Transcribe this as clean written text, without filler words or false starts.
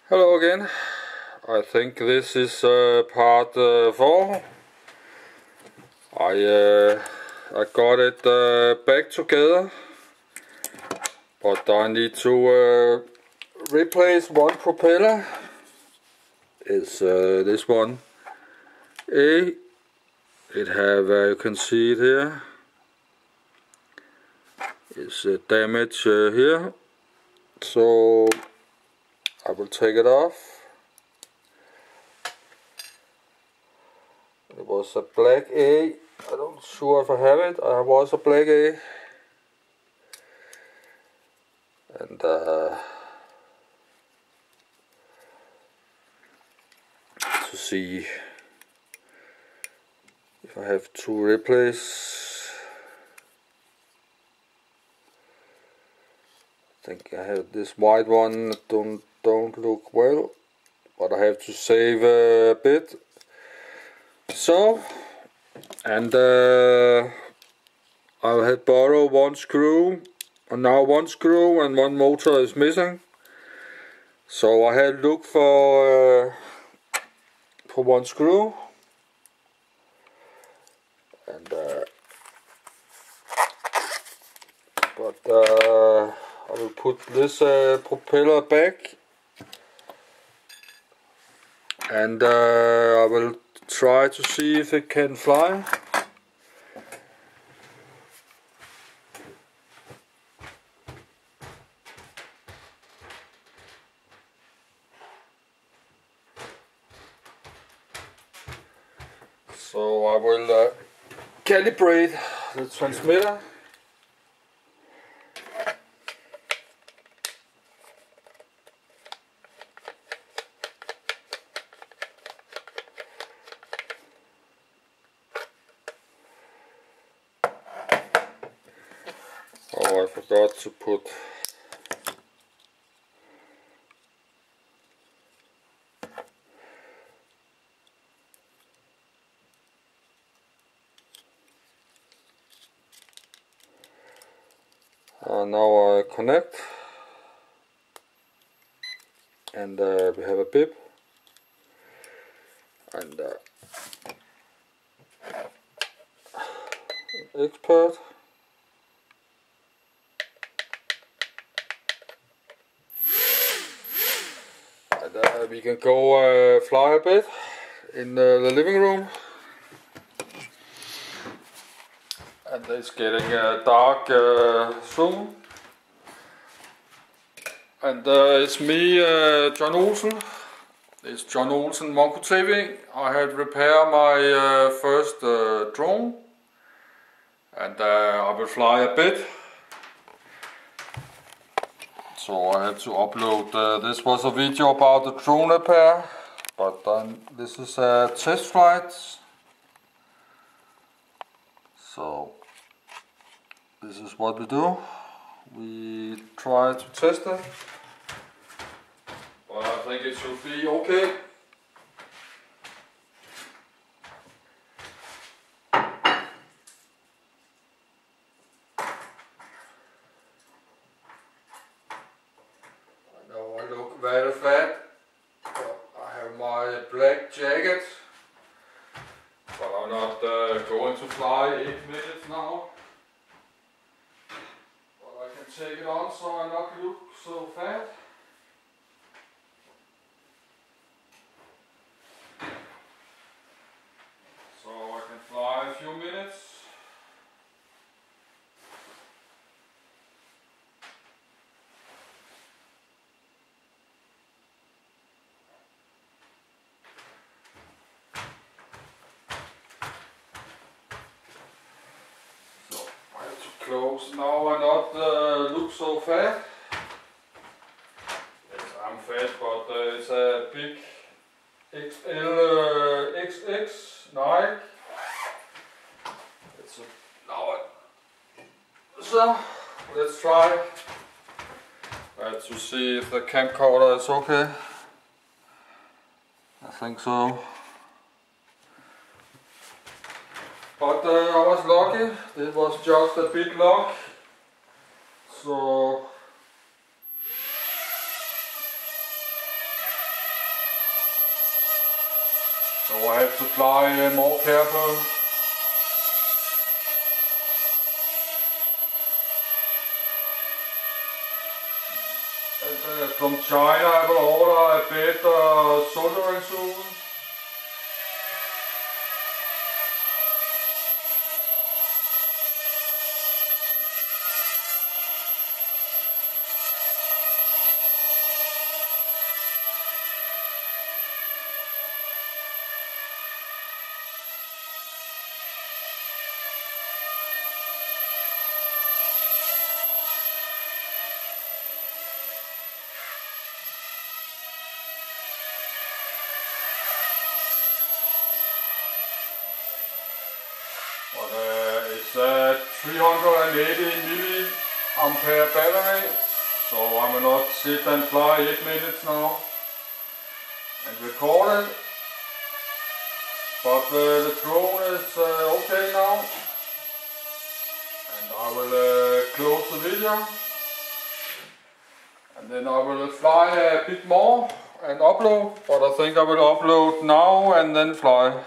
Hello again. I think this is part 4. I got it back together, but I need to replace one propeller. It's this one A. It have you can see it here. It's damage here, so I will take it off. It was a black A. I don't sure if I have it. I was a black A, and to see if I have to replace. I think I have this white one. Don't look well, but I have to save a bit. So, and I had borrowed one screw, and now one screw and one motor is missing. So I had looked for one screw, and I will put this propeller back, and I will try to see if it can fly. So I will calibrate the transmitter. Oh, I forgot to put now I connect, and we have a bib, and expert. And we can go fly a bit in the living room. And it's getting dark soon. And it's me, John Olsen. It's John Olsen Mongo TV. I had repaired my first drone, and I will fly a bit. So I had to upload. This was a video about the drone repair, but this is a test flight. So this is what we do. We try to test it, but I think it should be okay. I know I look very fat, but I have my black jacket, but I'm not going to fly 8 minutes now. Take it on so I not look so fat. So I can fly a few minutes. Close now I not look so fat. Yes, I'm fat, but it's a big XL XX Nike. It's so let's try to see if the camcorder is okay. I think so. But I was lucky, it was just a bit luck. So So I have to fly more careful. And, from China I will order a better soldering tool. But it's a 380 milliampere battery, so I will not sit and fly 8 minutes now and record it. But the drone is okay now, and I will close the video, and then I will fly a bit more and upload, but I think I will upload now and then fly.